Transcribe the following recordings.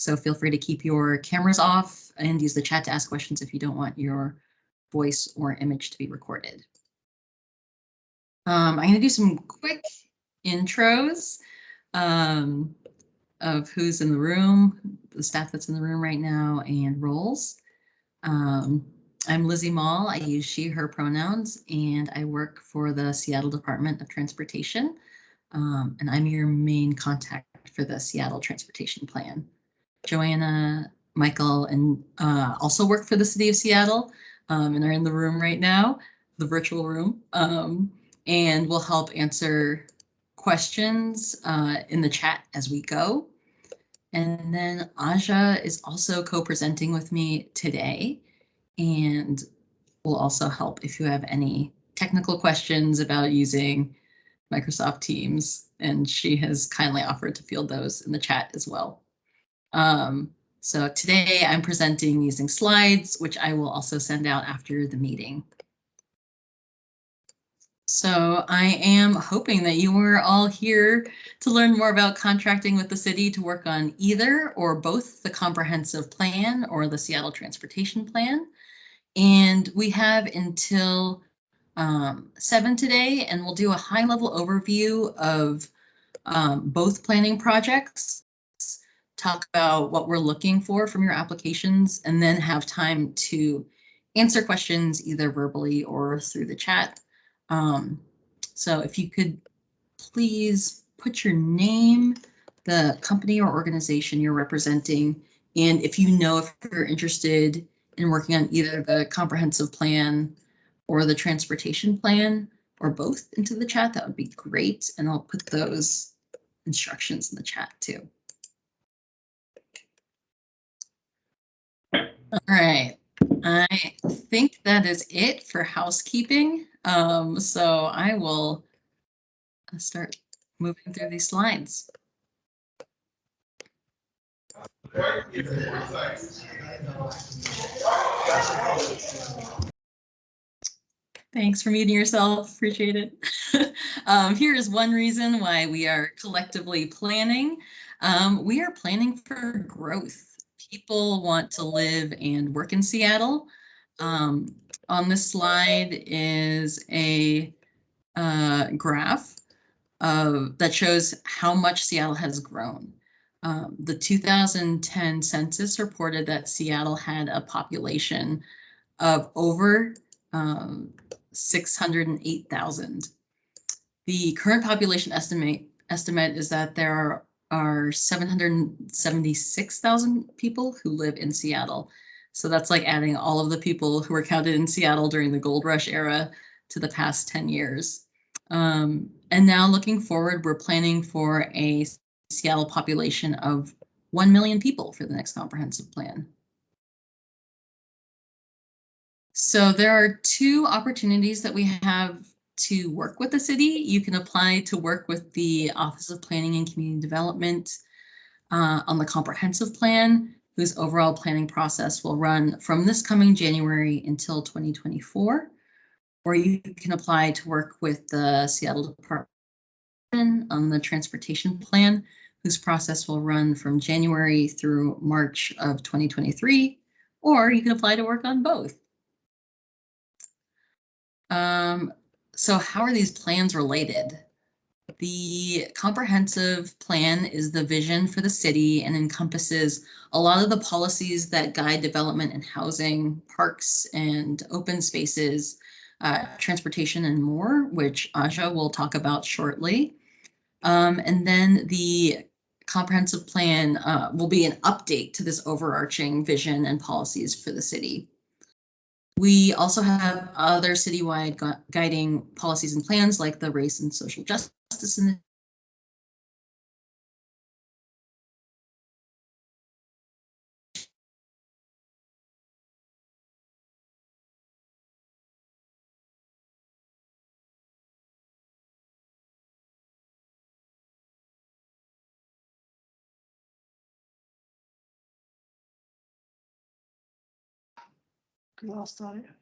So feel free to keep your cameras off and use the chat to ask questions if you don't want your voice or image to be recorded. I'm going to do some quick intros of who's in the room, the staff that's in the room right now, and roles. I'm Lizzie Mall. I use she, her pronouns, and I work for the Seattle Department of Transportation. And I'm your main contact for the Seattle Transportation Plan. Joanna, Michael, and also work for the City of Seattle and are in the room right now, the virtual room, and will help answer questions in the chat as we go. And then Aja is also co-presenting with me today and will also help if you have any technical questions about using Microsoft Teams, and she has kindly offered to field those in the chat as well. So today I'm presenting using slides, which I will also send out after the meeting. So I am hoping that you were all here to learn more about contracting with the city to work on either or both the comprehensive plan or the Seattle Transportation Plan. And we have until 7 today, and we'll do a high-level overview of both planning projects, talk about what we're looking for from your applications, and then have time to answer questions either verbally or through the chat. So if you could please put your name, the company or organization you're representing, and if you know if you're interested in working on either the comprehensive plan or the transportation plan or both into the chat, that would be great. And I'll put those instructions in the chat too. All right, I think that is it for housekeeping. So I will start moving through these slides. Thanks for muting yourself, appreciate it. Here is one reason why we are collectively planning. We are planning for growth. People want to live and work in Seattle. On this slide is a graph that shows how much Seattle has grown. The 2010 census reported that Seattle had a population of over 608,000. The current population estimate is that there are 776,000 people who live in Seattle. So that's like adding all of the people who were counted in Seattle during the gold rush era to the past 10 years. And now looking forward, we're planning for a Seattle population of 1 million people for the next comprehensive plan. So there are two opportunities that we have to work with the city. You can apply to work with the Office of Planning and Community Development on the comprehensive plan, whose overall planning process will run from this coming January until 2024. Or you can apply to work with the Seattle Department on the transportation plan, whose process will run from January through March of 2023. Or you can apply to work on both. So how are these plans related? The comprehensive plan is the vision for the city and encompasses a lot of the policies that guide development and housing, parks and open spaces, transportation and more, which Aja will talk about shortly. And then the comprehensive plan will be an update to this overarching vision and policies for the city. We also have other citywide guiding policies and plans like the race and social justice initiative.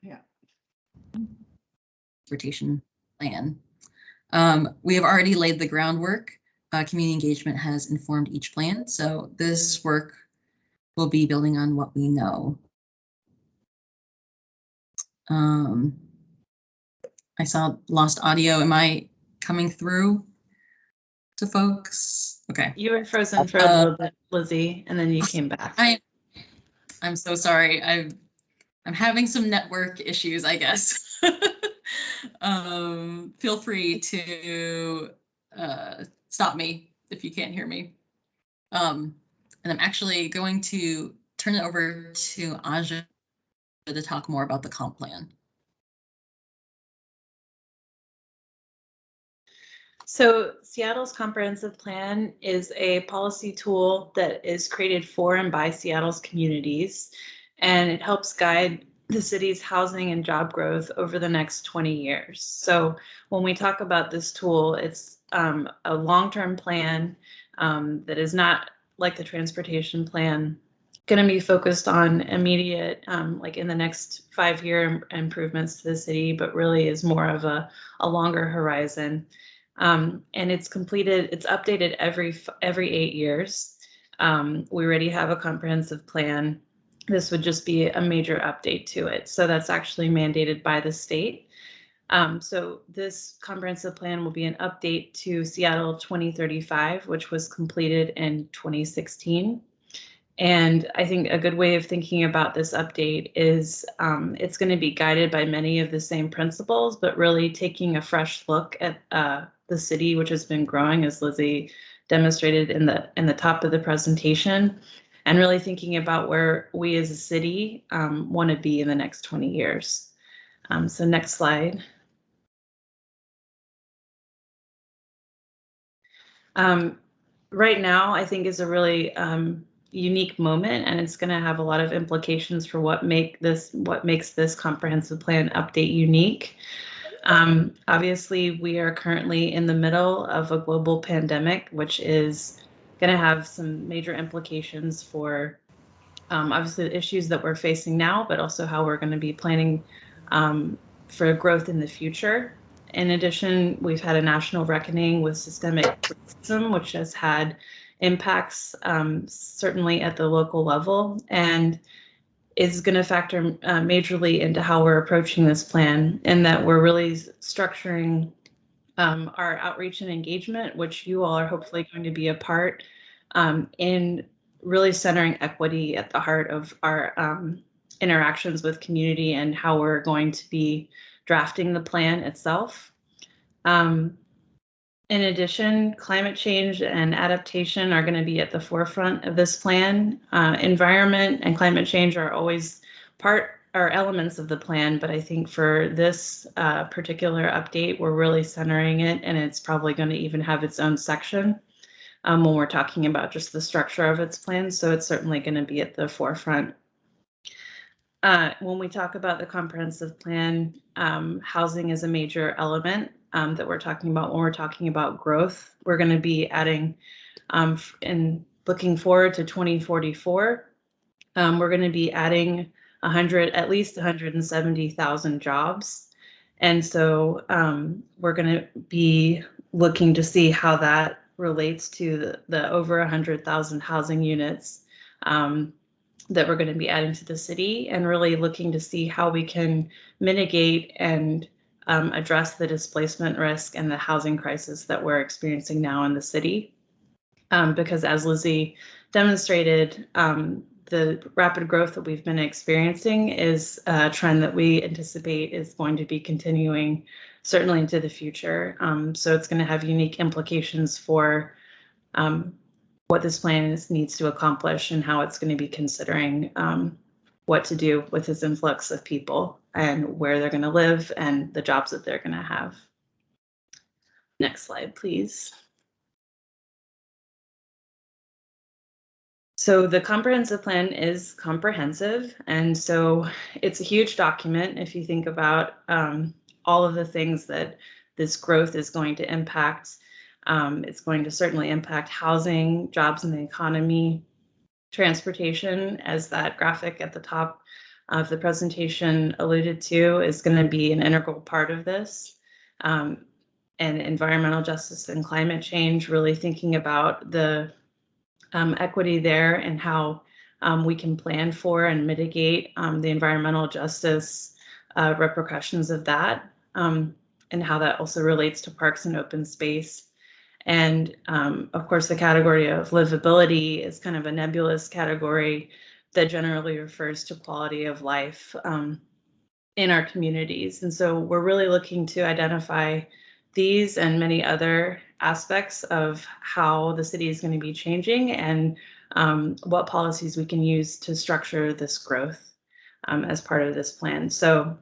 Yeah. Transportation plan. We have already laid the groundwork. Community engagement has informed each plan. So this work we'll be building on what we know. I saw lost audio. Am I coming through to folks? Okay. You were frozen for a little bit, Lizzie, and then you came back. I'm so sorry. I'm having some network issues, I guess. Feel free to stop me if you can't hear me. And I'm actually going to turn it over to Aja to talk more about the comp plan. So Seattle's comprehensive plan is a policy tool that is created for and by Seattle's communities, and it helps guide the city's housing and job growth over the next 20 years. So when we talk about this tool, it's a long-term plan that is not like the transportation plan, going to be focused on immediate, like in the next 5-year improvements to the city, but really is more of a longer horizon. And it's updated every 8 years. We already have a comprehensive plan. This would just be a major update to it. So that's actually mandated by the state. So this comprehensive plan will be an update to Seattle 2035, which was completed in 2016. And I think a good way of thinking about this update is it's going to be guided by many of the same principles, but really taking a fresh look at the city, which has been growing, as Lizzie demonstrated in the top of the presentation, and really thinking about where we as a city want to be in the next 20 years. So next slide. Right now, I think is a really unique moment, and it's going to have a lot of implications for what makes this comprehensive plan update unique. Obviously, we are currently in the middle of a global pandemic, which is going to have some major implications for obviously the issues that we're facing now, but also how we're going to be planning for growth in the future. In addition, we've had a national reckoning with systemic racism, which has had impacts certainly at the local level, and is going to factor majorly into how we're approaching this plan, and that we're really structuring our outreach and engagement, which you all are hopefully going to be a part in really centering equity at the heart of our interactions with community and how we're going to be drafting the plan itself. In addition, climate change and adaptation are going to be at the forefront of this plan. Environment and climate change are always elements of the plan, but I think for this particular update, we're really centering it, and it's probably going to even have its own section when we're talking about just the structure of its plan. So it's certainly going to be at the forefront. When we talk about the comprehensive plan, housing is a major element that we're talking about when we're talking about growth. We're going to be adding, and looking forward to 2044, we're going to be adding at least 170,000 jobs. And so we're going to be looking to see how that relates to the over 100,000 housing units that we're going to be adding to the city, and really looking to see how we can mitigate and address the displacement risk and the housing crisis that we're experiencing now in the city. Because as Lizzie demonstrated, the rapid growth that we've been experiencing is a trend that we anticipate is going to be continuing certainly into the future. So it's going to have unique implications for what this plan needs to accomplish and how it's going to be considering what to do with this influx of people and where they're going to live and the jobs that they're going to have. Next slide, please. So the comprehensive plan is comprehensive, and so it's a huge document if you think about all of the things that this growth is going to impact. It's going to certainly impact housing, jobs in the economy, transportation, as that graphic at the top of the presentation alluded to, is going to be an integral part of this. And environmental justice and climate change, really thinking about the equity there and how we can plan for and mitigate the environmental justice repercussions of that, and how that also relates to parks and open space. And of course, the category of livability is kind of a nebulous category that generally refers to quality of life in our communities. And so we're really looking to identify these and many other aspects of how the city is going to be changing and what policies we can use to structure this growth as part of this plan. So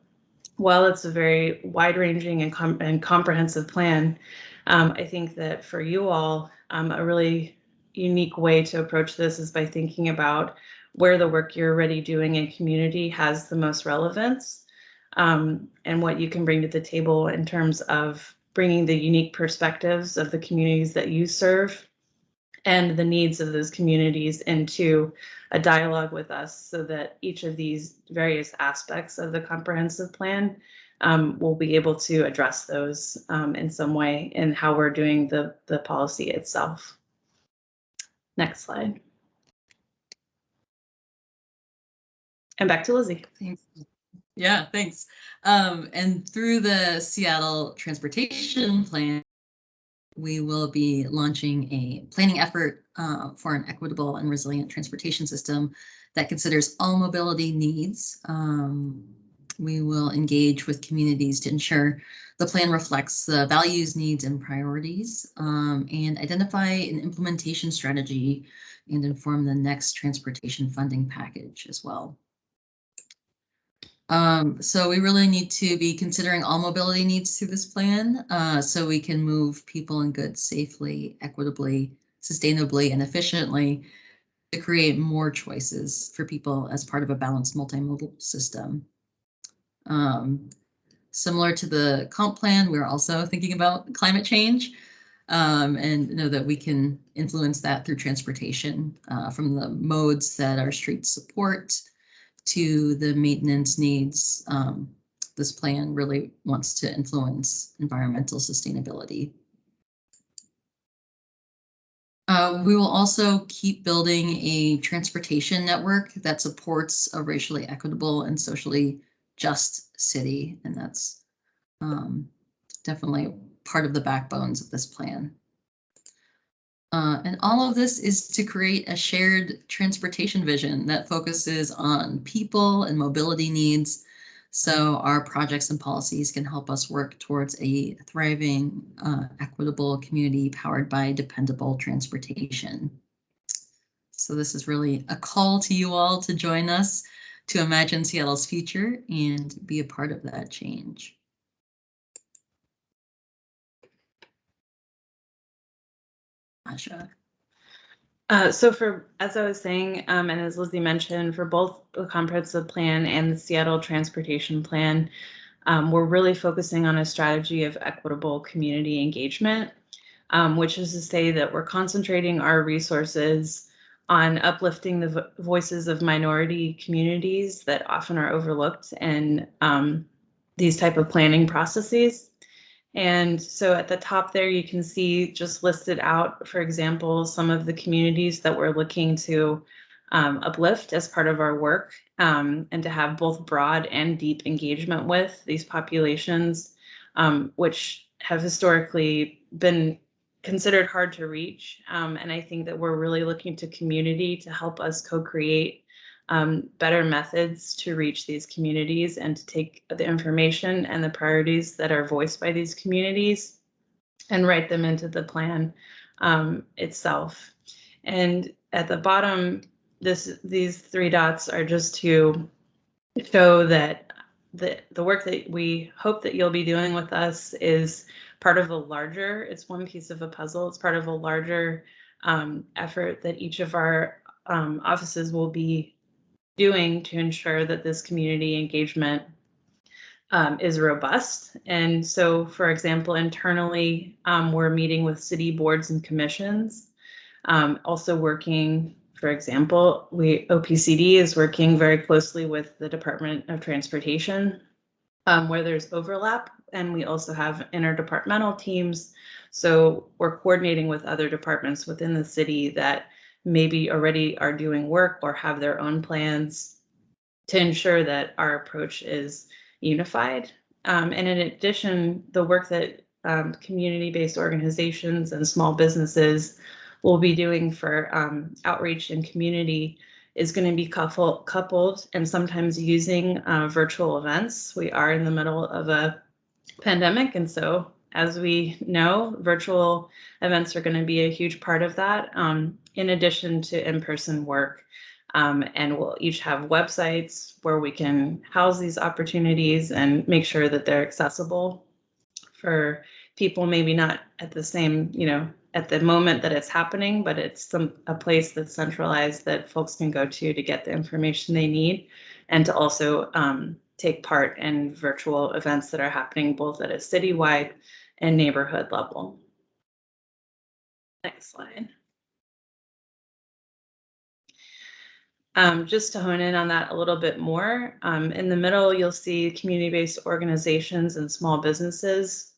while it's a very wide-ranging and comprehensive plan, I think that for you all, a really unique way to approach this is by thinking about where the work you're already doing in community has the most relevance, and what you can bring to the table in terms of bringing the unique perspectives of the communities that you serve and the needs of those communities into a dialogue with us, so that each of these various aspects of the comprehensive plan will be able to address those in some way in how we're doing the policy itself. Next slide. And back to Lizzie. Thanks. Yeah, thanks. And through the Seattle Transportation Plan, we will be launching a planning effort for an equitable and resilient transportation system that considers all mobility needs. We will engage with communities to ensure the plan reflects the values, needs, and priorities, and identify an implementation strategy and inform the next transportation funding package as well. So we really need to be considering all mobility needs through this plan, so we can move people and goods safely, equitably, sustainably, and efficiently to create more choices for people as part of a balanced multimodal system. Similar to the comp plan, we're also thinking about climate change, and know that we can influence that through transportation, from the modes that our streets support to the maintenance needs. This plan really wants to influence environmental sustainability. We will also keep building a transportation network that supports a racially equitable and socially just city, and that's definitely part of the backbones of this plan. And all of this is to create a shared transportation vision that focuses on people and mobility needs, so our projects and policies can help us work towards a thriving, equitable community powered by dependable transportation. So this is really a call to you all to join us to imagine Seattle's future and be a part of that change. Asha. So as I was saying, and as Lizzie mentioned, for both the comprehensive plan and the Seattle Transportation Plan, we're really focusing on a strategy of equitable community engagement, which is to say that we're concentrating our resources on uplifting the voices of minority communities that often are overlooked in these type of planning processes. And so at the top there, you can see just listed out, for example, some of the communities that we're looking to uplift as part of our work, and to have both broad and deep engagement with these populations, which have historically been considered hard to reach. And I think that we're really looking to community to help us co-create better methods to reach these communities and to take the information and the priorities that are voiced by these communities and write them into the plan itself. And at the bottom, these three dots are just to show that the work that we hope that you'll be doing with us is part of a larger, it's one piece of a puzzle, it's part of a larger effort that each of our offices will be doing to ensure that this community engagement is robust. And so, for example, internally, we're meeting with city boards and commissions, also working, for example, OPCD is working very closely with the Department of Transportation, where there's overlap, and we also have interdepartmental teams. So we're coordinating with other departments within the city that maybe already are doing work or have their own plans to ensure that our approach is unified. And in addition, the work that community-based organizations and small businesses will be doing for outreach and community is going to be coupled and sometimes using virtual events. We are in the middle of a pandemic, and so as we know, virtual events are going to be a huge part of that, in addition to in-person work. And we'll each have websites where we can house these opportunities and make sure that they're accessible for people, maybe not at the same, at the moment that it's happening, but it's a place that's centralized that folks can go to get the information they need, and to also take part in virtual events that are happening both at a citywide and neighborhood level. Next slide. Just to hone in on that a little bit more, in the middle, you'll see community-based organizations and small businesses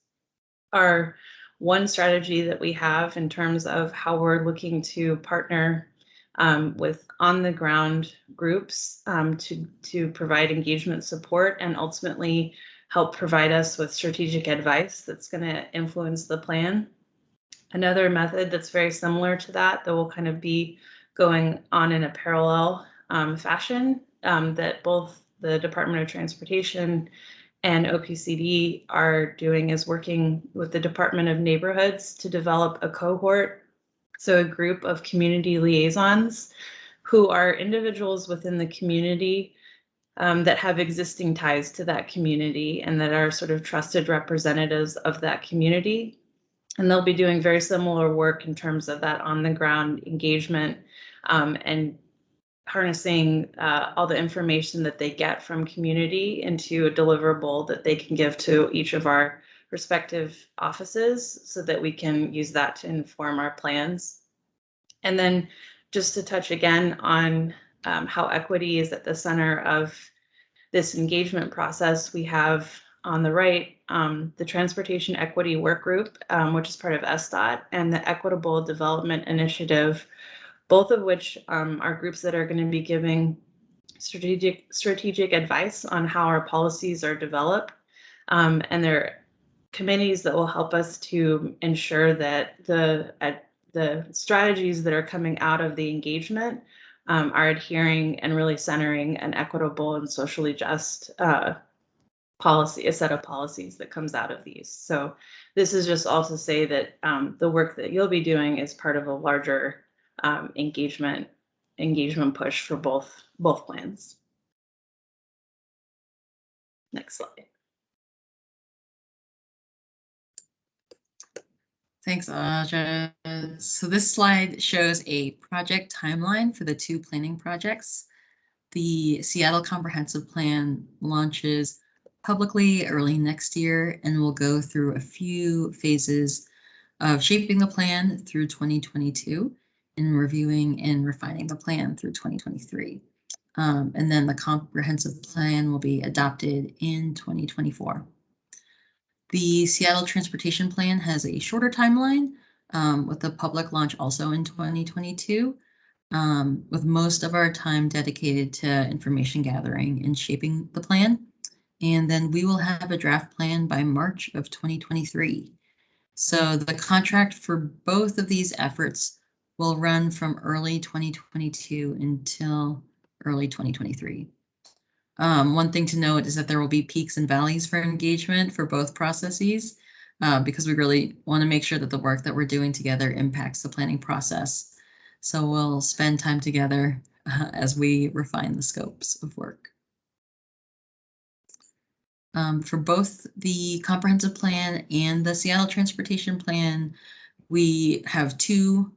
are one strategy that we have in terms of how we're looking to partner with on-the-ground groups to provide engagement support and ultimately help provide us with strategic advice that's going to influence the plan. Another method that's very similar to that will kind of be going on in a parallel fashion that both the Department of Transportation and Opcd are doing is working with the Department of Neighborhoods to develop a cohort, so a group of community liaisons who are individuals within the community that have existing ties to that community and that are sort of trusted representatives of that community. And they'll be doing very similar work in terms of that on-the-ground engagement and harnessing all the information that they get from community into a deliverable that they can give to each of our respective offices so that we can use that to inform our plans. And then just to touch again on how equity is at the center of this engagement process, we have on the right the Transportation Equity Work Group, which is part of SDOT, and the Equitable Development Initiative, both of which are groups that are going to be giving strategic advice on how our policies are developed. And they're committees that will help us to ensure that the strategies that are coming out of the engagement are adhering and really centering an equitable and socially just policy, a set of policies that comes out of these. So this is just all to say that the work that you'll be doing is part of a larger engagement push for both plans. Next slide. Thanks, Aja. So this slide shows a project timeline for the two planning projects. The Seattle Comprehensive Plan launches publicly early next year and will go through a few phases of shaping the plan through 2022 and reviewing and refining the plan through 2023. And then the comprehensive plan will be adopted in 2024. The Seattle Transportation Plan has a shorter timeline with the public launch also in 2022, with most of our time dedicated to information gathering and shaping the plan. And then we will have a draft plan by March of 2023. So the contract for both of these efforts will run from early 2022 until early 2023. One thing to note is that there will be peaks and valleys for engagement for both processes because we really want to make sure that the work that we're doing together impacts the planning process. So we'll spend time together as we refine the scopes of work. For both the comprehensive plan and the Seattle Transportation Plan, we have two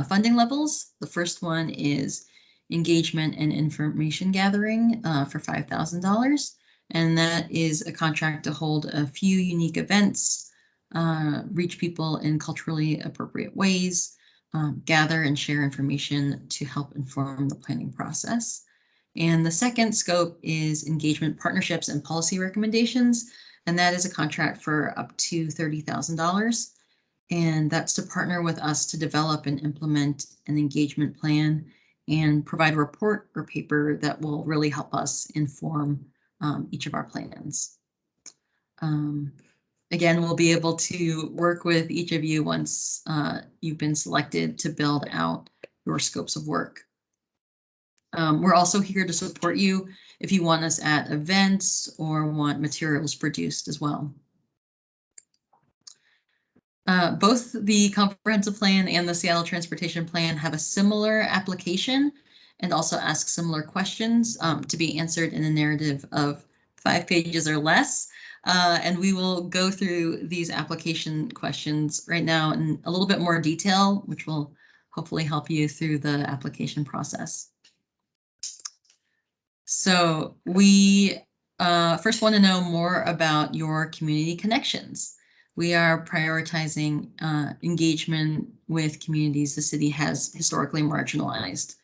funding levels. The first one is engagement and information gathering for $5,000. And that is a contract to hold a few unique events, reach people in culturally appropriate ways, gather and share information to help inform the planning process. And the second scope is engagement partnerships and policy recommendations. And that is a contract for up to $30,000. And that's to partner with us to develop and implement an engagement plan and provide a report or paper that will really help us inform each of our plans. Again, we'll be able to work with each of you once you've been selected to build out your scopes of work. We're also here to support you if you want us at events or want materials produced as well. Both the comprehensive plan and the Seattle Transportation Plan have a similar application and also ask similar questions to be answered in a narrative of 5 pages or less. And we will go through these application questions right now in a little bit more detail, which will hopefully help you through the application process. So we first want to know more about your community connections. We are prioritizing engagement with communities the city has historically marginalized.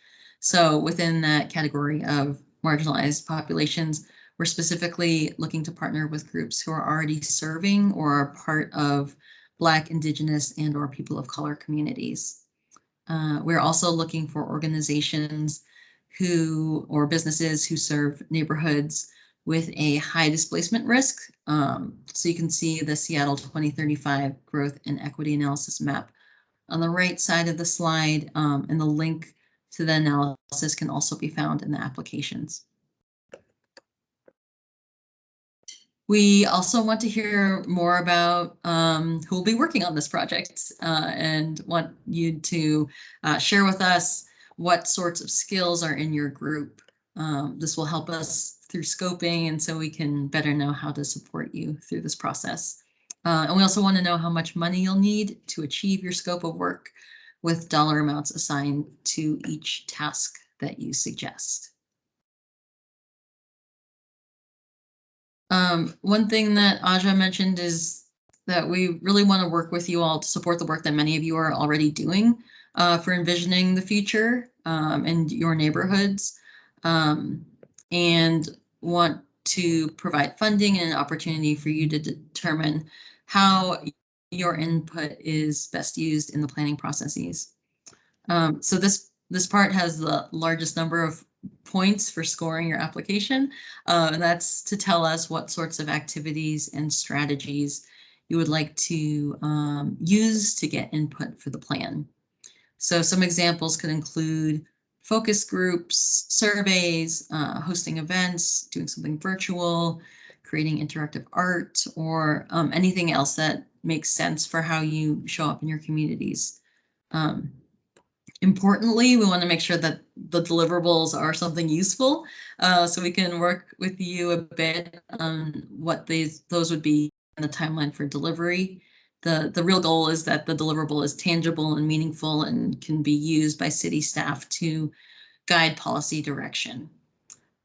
So within that category of marginalized populations, we're specifically looking to partner with groups who are already serving or are part of Black, Indigenous, and or people of color communities. We're also looking for organizations or businesses who serve neighborhoods with a high displacement risk. So you can see the Seattle 2035 Growth and Equity Analysis map on the right side of the slide, and the link to the analysis can also be found in the applications. We also want to hear more about who will be working on this project and want you to share with us what sorts of skills are in your group. This will help us through scoping, and so we can better know how to support you through this process. And we also want to know how much money you'll need to achieve your scope of work with dollar amounts assigned to each task that you suggest. One thing that Aja mentioned is that we really want to work with you all to support the work that many of you are already doing for envisioning the future in your neighborhoods, and want to provide funding and an opportunity for you to determine how your input is best used in the planning processes. So this part has the largest number of points for scoring your application. And that's to tell us what sorts of activities and strategies you would like to use to get input for the plan. So some examples could include focus groups, surveys, hosting events, doing something virtual, creating interactive art, or anything else that makes sense for how you show up in your communities. Importantly, we want to make sure that the deliverables are something useful, so we can work with you a bit on what those would be in the timeline for delivery. The real goal is that the deliverable is tangible and meaningful and can be used by city staff to guide policy direction.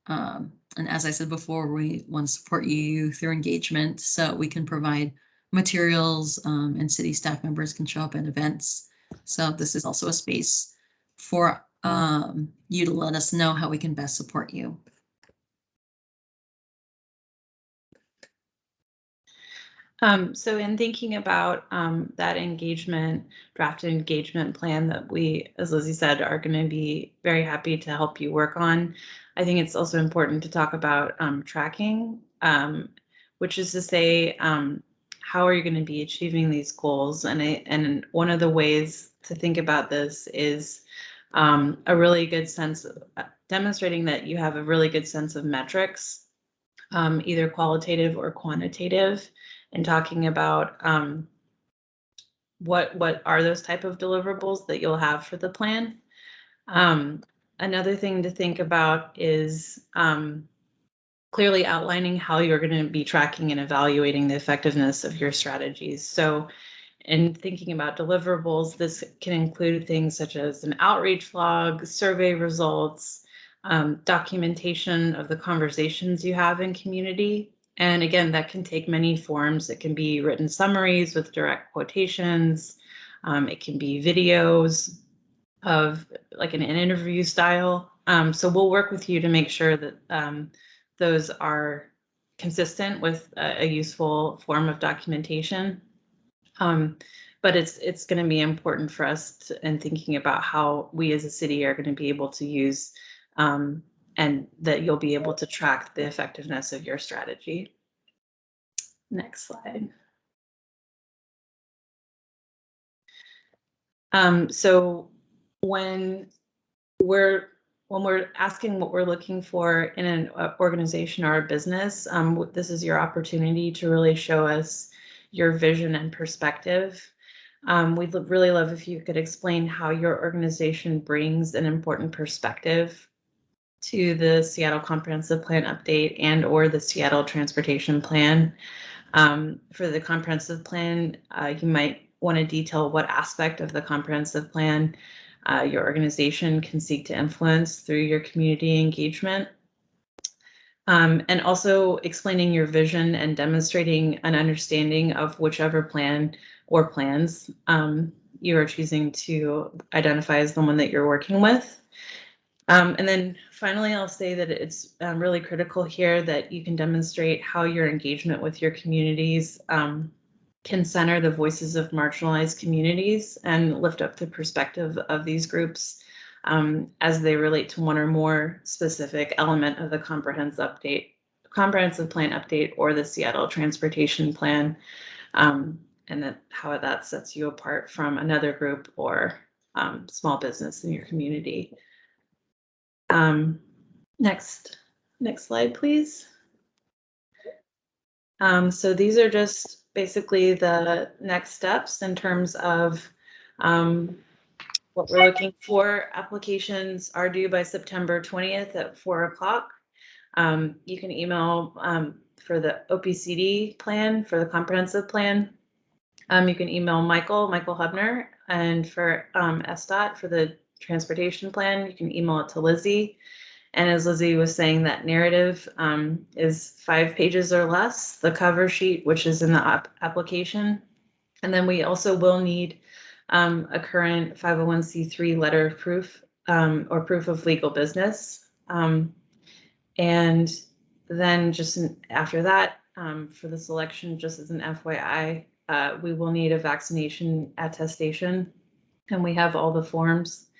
And as I said before, we want to support you through engagement so we can provide materials and city staff members can show up at events. So this is also a space for you to let us know how we can best support you. So in thinking about that draft engagement plan that we, as Lizzie said, are going to be very happy to help you work on, I think it's also important to talk about tracking, which is to say, how are you going to be achieving these goals? And one of the ways to think about this is a really good sense of demonstrating that you have a really good sense of metrics, either qualitative or quantitative, and talking about what are those type of deliverables that you'll have for the plan. Another thing to think about is clearly outlining how you're going to be tracking and evaluating the effectiveness of your strategies. So in thinking about deliverables, this can include things such as an outreach log, survey results, documentation of the conversations you have in community. And again, that can take many forms. It can be written summaries with direct quotations. It can be videos of like an interview style. So we'll work with you to make sure that those are consistent with a useful form of documentation. but it's going to be important for us in thinking about how we as a city are going to be able to use and that you'll be able to track the effectiveness of your strategy. Next slide. So when we're asking what we're looking for in an organization or a business, this is your opportunity to really show us your vision and perspective. We'd really love if you could explain how your organization brings an important perspective to the Seattle Comprehensive Plan update and or the Seattle Transportation Plan. For the comprehensive plan, you might want to detail what aspect of the comprehensive plan your organization can seek to influence through your community engagement. And also explaining your vision and demonstrating an understanding of whichever plan or plans you are choosing to identify as the one that you're working with. And then finally, I'll say that it's really critical here that you can demonstrate how your engagement with your communities can center the voices of marginalized communities and lift up the perspective of these groups as they relate to one or more specific element of the comprehensive plan update or the Seattle Transportation Plan, and that how that sets you apart from another group or small business in your community. Next slide, please. So these are just basically the next steps in terms of what we're looking for. Applications are due by September 20th at 4 o'clock. You can email for the Opcd plan, for the comprehensive plan. You can email Michael Hubner, and for SDOT, for the transportation plan, you can email it to Lizzie. And as Lizzie was saying, that narrative is 5 pages or less, the cover sheet, which is in the application. And then we also will need a current 501c3 letter of proof or proof of legal business. And then just after that, for the selection, just as an FYI, we will need a vaccination attestation, and we have all the forms.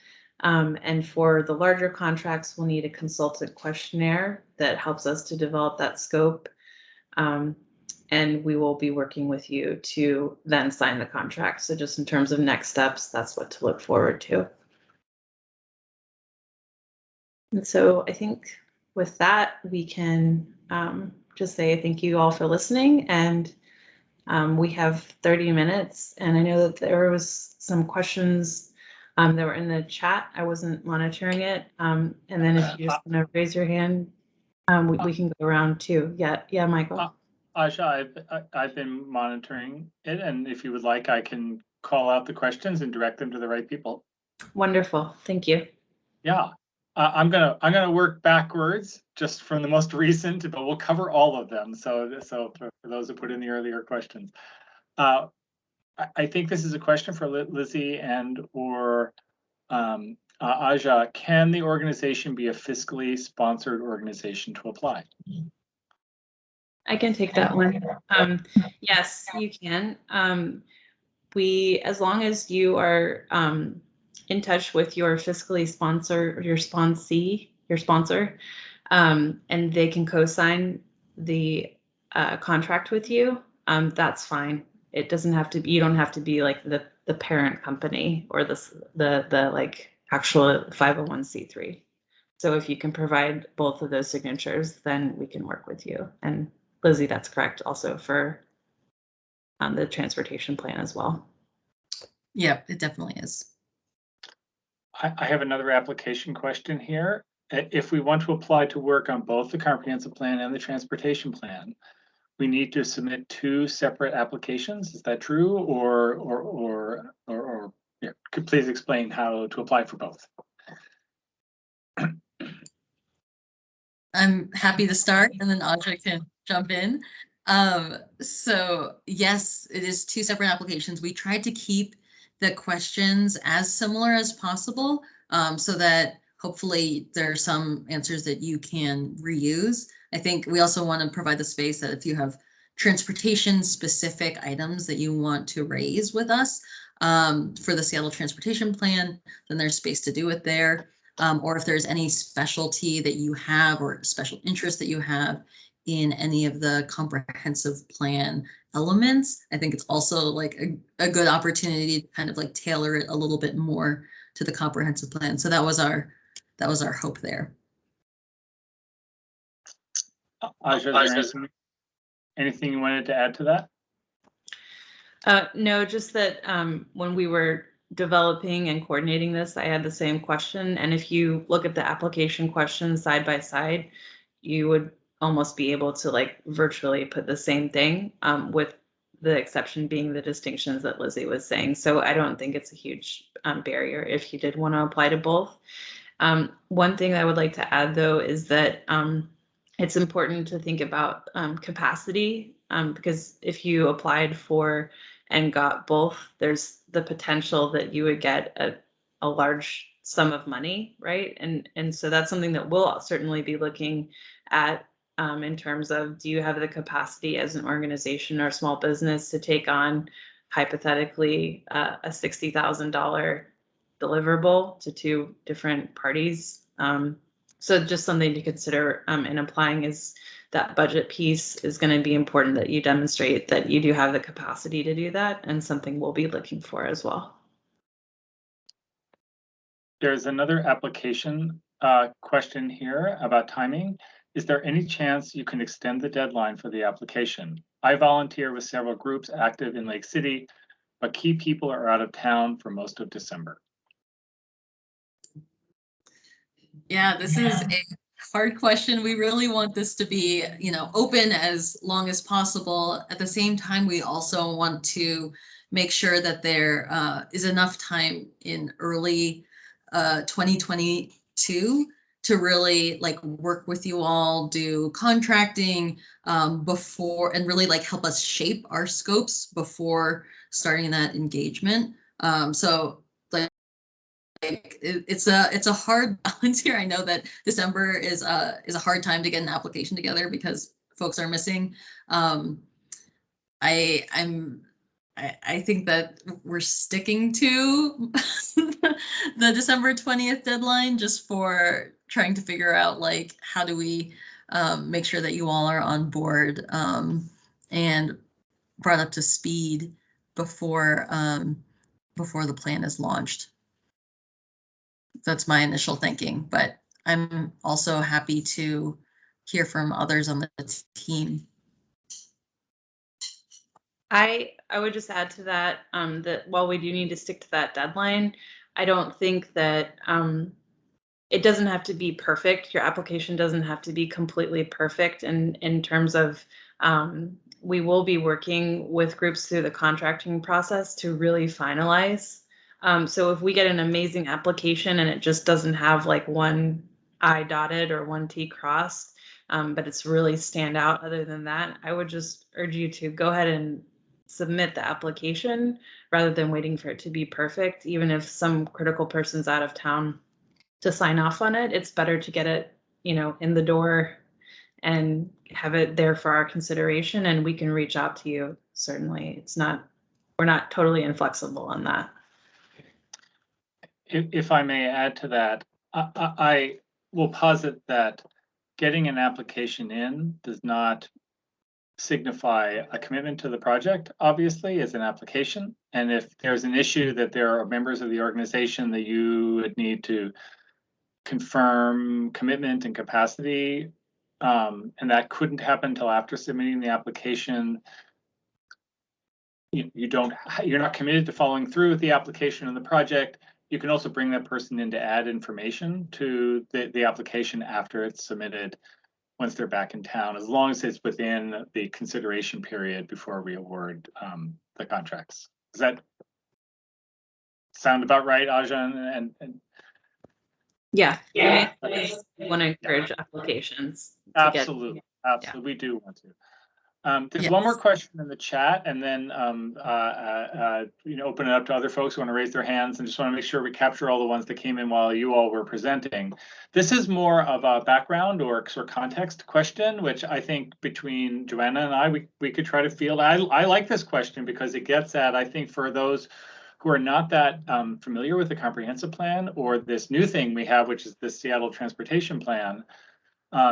And for the larger contracts, we'll need a consultant questionnaire that helps us to develop that scope. And we will be working with you to then sign the contract. So just in terms of next steps, that's what to look forward to. And so I think with that, we can just say thank you all for listening. And we have 30 minutes. And I know that there was some questions that were in the chat. I wasn't monitoring it. And then if you just want to raise your hand, we can go around too. Yeah, Michael. Aja, I've been monitoring it, and if you would like, I can call out the questions and direct them to the right people. Wonderful, thank you. Yeah, I'm gonna work backwards just from the most recent, but we'll cover all of them. So for those who put in the earlier questions, I think this is a question for Lizzie and or Aja. Can the organization be a fiscally sponsored organization to apply? I can take that one. Yes, you can. As long as you are in touch with your fiscally sponsor, your sponsor, and they can co-sign the contract with you, that's fine. It doesn't have to be, you don't have to be like the parent company or the like actual 501c3. So if you can provide both of those signatures, then we can work with you. And Lizzie, that's correct also for the transportation plan as well. Yep, it definitely is. I have another application question here. If we want to apply to work on both the comprehensive plan and the transportation plan, we need to submit 2 separate applications. Is that true? Or yeah, could please explain how to apply for both? I'm happy to start, and then Audrey can jump in. So yes, it is 2 separate applications. We tried to keep the questions as similar as possible, so that hopefully there are some answers that you can reuse. I think we also want to provide the space that if you have transportation specific items that you want to raise with us for the Seattle Transportation Plan, then there's space to do it there. Or if there's any specialty that you have or special interest that you have in any of the comprehensive plan elements, I think it's also like a good opportunity to kind of like tailor it a little bit more to the comprehensive plan. So that was our hope there. Anything you wanted to add to that? No, just that when we were developing and coordinating this, I had the same question. And if you look at the application questions side by side, you would almost be able to like virtually put the same thing, with the exception being the distinctions that Lizzie was saying. So I don't think it's a huge barrier if you did want to apply to both. One thing I would like to add, though, is that it's important to think about capacity, because if you applied for and got both, there's the potential that you would get a large sum of money, right? And so that's something that we'll certainly be looking at in terms of, do you have the capacity as an organization or a small business to take on hypothetically a $60,000 deliverable to two different parties? So just something to consider in applying is that budget piece is going to be important, that you demonstrate that you do have the capacity to do that, and something we'll be looking for as well. There's another application question here about timing. Is there any chance you can extend the deadline for the application? I volunteer with several groups active in Lake City, but key people are out of town for most of December. Yeah, this is a hard question. We really want this to be, open as long as possible. At the same time, we also want to make sure that there is enough time in early 2022 to really like work with you all, do contracting before, and really like help us shape our scopes before starting that engagement. So like, it's a hard balance here. I know that December is a hard time to get an application together because folks are missing. I think that we're sticking to the December 20th deadline just for trying to figure out like how do we make sure that you all are on board and brought up to speed before the plan is launched. That's my initial thinking, but I'm also happy to hear from others on the team. I would just add to that that while we do need to stick to that deadline, I don't think that it doesn't have to be perfect. Your application doesn't have to be completely perfect in terms of we will be working with groups through the contracting process to really finalize. So if we get an amazing application and it just doesn't have like one I dotted or one T crossed, but it's really stand out other than that, I would just urge you to go ahead and submit the application rather than waiting for it to be perfect. Even if some critical person's out of town to sign off on it, it's better to get it, in the door and have it there for our consideration, and we can reach out to you. Certainly, we're not totally inflexible on that. If I may add to that, I will posit that getting an application in does not signify a commitment to the project, obviously, as an application. And if there's an issue that there are members of the organization that you would need to confirm commitment and capacity, and that couldn't happen until after submitting the application, you're not committed to following through with the application and the project. You can also bring that person in to add information to the application after it's submitted, once they're back in town, as long as it's within the consideration period before we award the contracts. Does that sound about right, Ajan? Yeah, we want to encourage applications. Absolutely, we do want to. There's one more Yes. question in the chat, and then open it up to other folks who want to raise their hands, and just want to make sure we capture all the ones that came in while you all were presenting. This is more of a background or sort of context question, which I think between Joanna and I, we could try to field. I like this question because it gets at, I think, for those who are not that familiar with the comprehensive plan or this new thing we have, which is the Seattle Transportation Plan,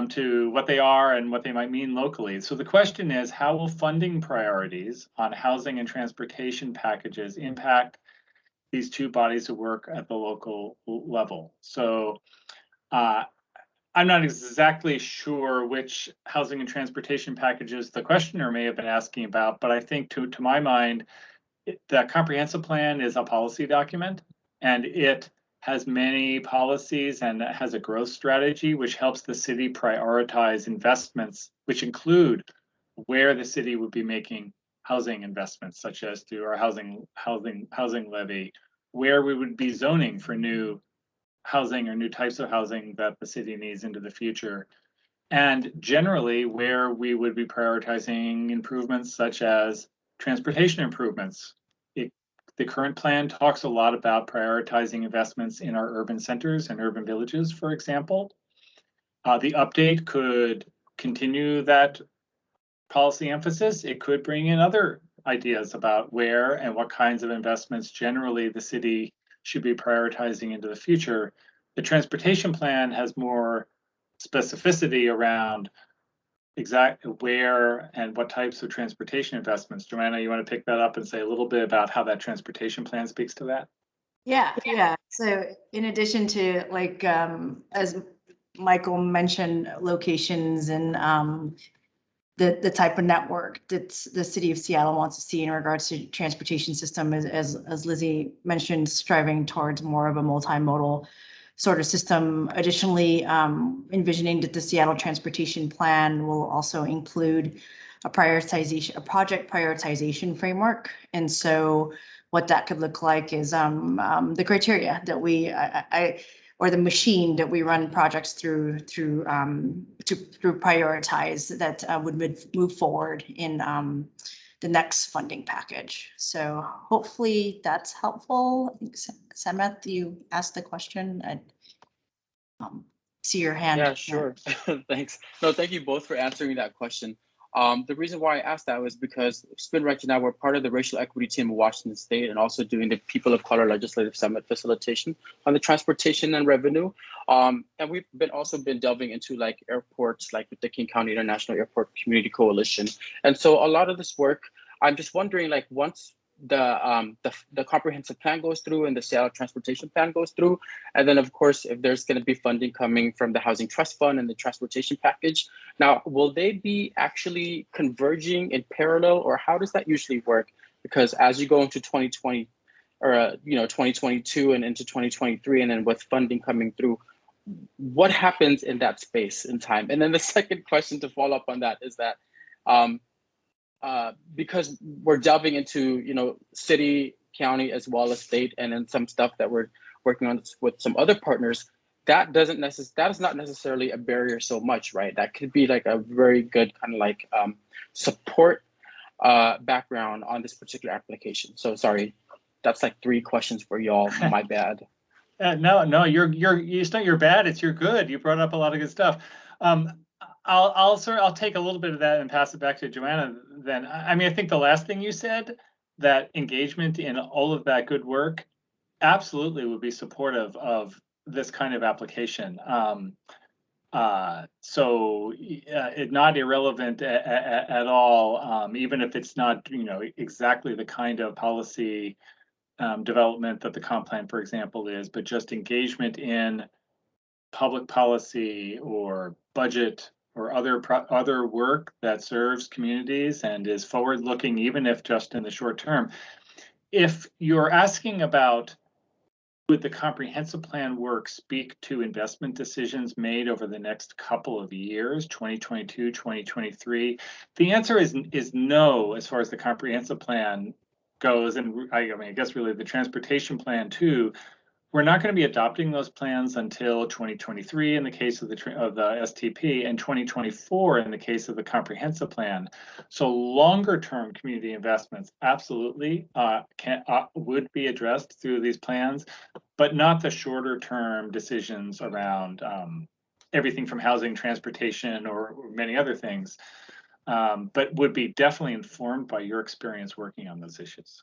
to what they are and what they might mean locally. So the question is, how will funding priorities on housing and transportation packages impact these two bodies of work at the local level? So I'm not exactly sure which housing and transportation packages the questioner may have been asking about, but I think to my mind, the comprehensive plan is a policy document, and it has many policies and has a growth strategy which helps the city prioritize investments, which include where the city would be making housing investments, such as through our housing levy, where we would be zoning for new housing or new types of housing that the city needs into the future, and generally where we would be prioritizing improvements such as transportation improvements. The current plan talks a lot about prioritizing investments in our urban centers and urban villages, for example. The update could continue that policy emphasis. It could bring in other ideas about where and what kinds of investments generally the city should be prioritizing into the future. The transportation plan has more specificity around exactly where and what types of transportation investments. Joanna, you want to pick that up and say a little bit about how that transportation plan speaks to that? Yeah. So in addition to, like, as Michael mentioned, locations and the type of network that the city of Seattle wants to see in regards to transportation system, as Lizzie mentioned, striving towards more of a multimodal sort of system. Additionally, envisioning that the Seattle Transportation Plan will also include a project prioritization framework. And so what that could look like is the criteria that we, or the machine that we run projects through prioritize that would move forward in the next funding package. So hopefully that's helpful. I think Sameth, you asked the question. I see your hand. Yeah, sure. Thanks. No, thank you both for answering that question. The reason why I asked that was because Spin right now, we're part of the racial equity team of Washington State and also doing the People of Color Legislative Summit facilitation on the transportation and revenue. And we've also been delving into like airports, like with the King County International Airport Community Coalition. And so a lot of this work, I'm just wondering, like, once the comprehensive plan goes through and the Seattle Transportation Plan goes through, and then of course, if there's going to be funding coming from the Housing Trust Fund and the transportation package, now will they be actually converging in parallel, or how does that usually work? Because as you go into 2020 or 2022 and into 2023, and then with funding coming through, what happens in that space in time? And then the second question to follow up on that is that because we're delving into city, county, as well as state, and then some stuff that we're working on with some other partners, that is not necessarily a barrier so much, right? That could be like a very good kind of like support background on this particular application. So sorry, that's like 3 questions for y'all. My bad. No, it's not your bad. It's your good. You brought up a lot of good stuff. I'll take a little bit of that and pass it back to Joanna then. I mean, I think the last thing you said, that engagement in all of that good work, absolutely would be supportive of this kind of application. So it's not irrelevant at all, even if it's not, exactly the kind of policy development that the comp plan, for example, is, but just engagement in public policy or budget or other work that serves communities and is forward-looking, even if just in the short term. If you're asking about would the comprehensive plan work speak to investment decisions made over the next couple of years, 2022, 2023, the answer is no, as far as the comprehensive plan goes. And I mean, I guess really the transportation plan too. we're not going to be adopting those plans until 2023 in the case of the STP and 2024 in the case of the comprehensive plan. So longer term community investments absolutely would be addressed through these plans, but not the shorter term decisions around everything from housing, transportation, or many other things, but would be definitely informed by your experience working on those issues.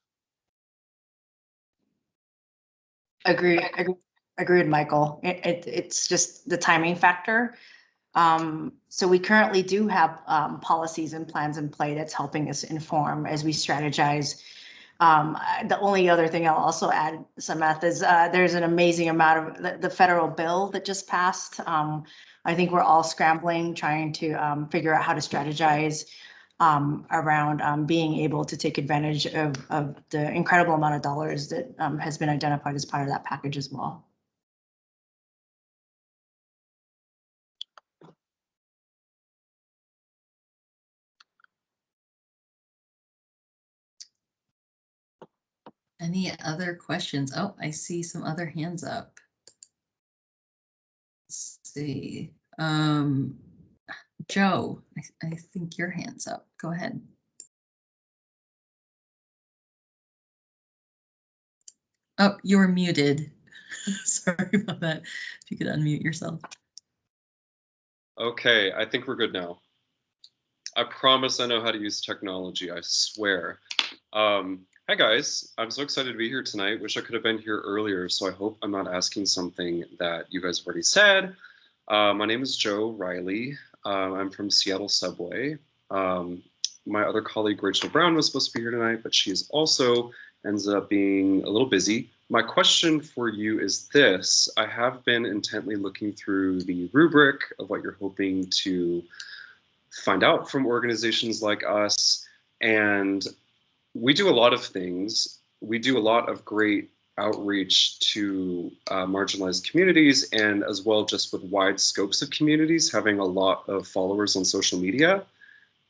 Agreed, Michael. It's just the timing factor. So we currently do have policies and plans in play that's helping us inform as we strategize. The only other thing I'll also add, Samantha, is there's an amazing amount of the federal bill that just passed. I think we're all scrambling, trying to figure out how to strategize around being able to take advantage of the incredible amount of dollars that has been identified as part of that package as well. Any other questions? Oh, I see some other hands up. Let's see. Joe, I think your hand's up. Go ahead. Oh, you were muted. Sorry about that. If you could unmute yourself. Okay, I think we're good now. I promise I know how to use technology, I swear. Hi guys, I'm so excited to be here tonight. Wish I could have been here earlier, so I hope I'm not asking something that you guys have already said. My name is Joe Riley. I'm from Seattle Subway. My other colleague, Rachel Brown, was supposed to be here tonight, but she's also ends up being a little busy. My question for you is this. I have been intently looking through the rubric of what you're hoping to find out from organizations like us, and we do a lot of things. We do a lot of great outreach to marginalized communities, and as well just with wide scopes of communities, having a lot of followers on social media.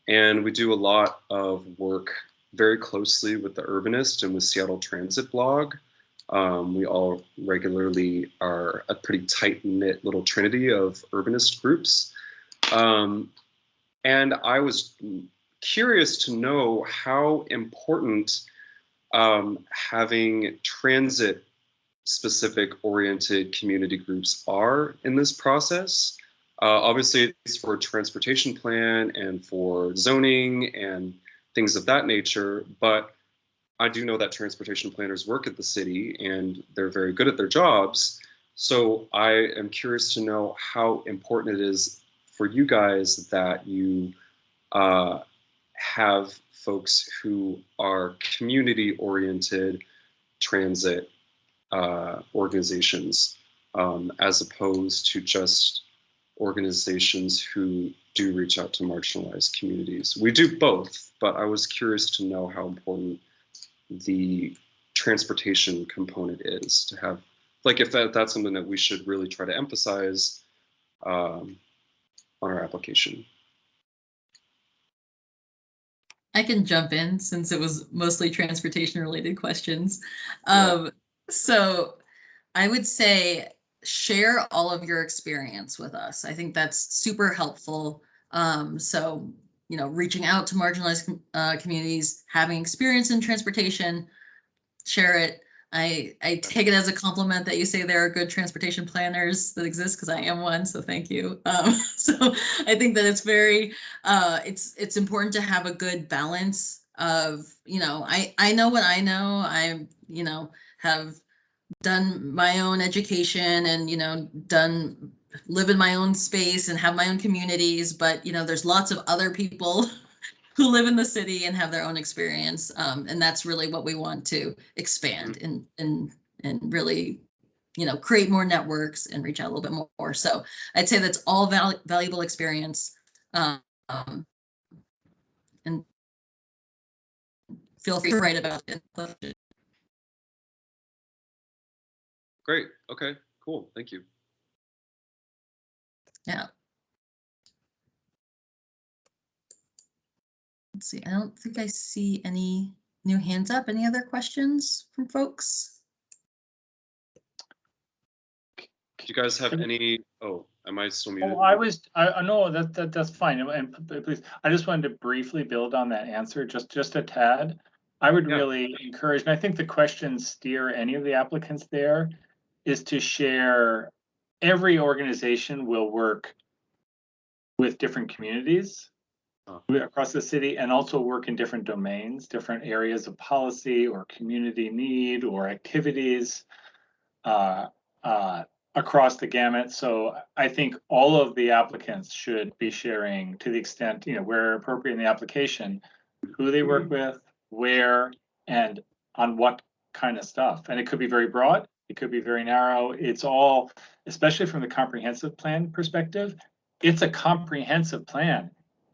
And we do a lot of work very closely with the Urbanist and with Seattle Transit blog. We all regularly are a pretty tight-knit little trinity of urbanist groups. And I was curious to know how important having transit-specific oriented community groups are in this process. Obviously, it's for a transportation plan and for zoning and things of that nature, but I do know that transportation planners work at the city and they're very good at their jobs. So I am curious to know how important it is for you guys that you have folks who are community-oriented transit organizations, as opposed to just organizations who do reach out to marginalized communities. We do both, but I was curious to know how important the transportation component is to have, like, if that's something that we should really try to emphasize on our application. I can jump in since it was mostly transportation related questions. So I would say share all of your experience with us. I think that's super helpful. So, you know, reaching out to marginalized communities, having experience in transportation, share it. I take it as a compliment that you say there are good transportation planners that exist, because I am one, so thank you. So I think that it's very, it's important to have a good balance of, you know, I know what I know. I, you know, have done my own education and, you know, live in my own space and have my own communities, but, you know, there's lots of other people who live in the city and have their own experience. And that's really what we want to expand and really, you know, create more networks and reach out a little bit more. So I'd say that's all valuable experience. And feel free to write about it. Great. Okay, cool. Thank you. Yeah. Let's see, I don't think I see any new hands up. Any other questions from folks? you guys have any, oh, am I still muted? Oh, I know that's fine. And please, I just wanted to briefly build on that answer, just a tad. I would really encourage, and I think the questions steer any of the applicants there, is to share. Every organization will work with different communities across the city, and also work in different domains, different areas of policy or community need or activities across the gamut. So I think all of the applicants should be sharing, to the extent, where appropriate in the application, who they work with, where, and on what kind of stuff. And it could be very broad, it could be very narrow. It's all, especially from the comprehensive plan perspective, it's a comprehensive plan.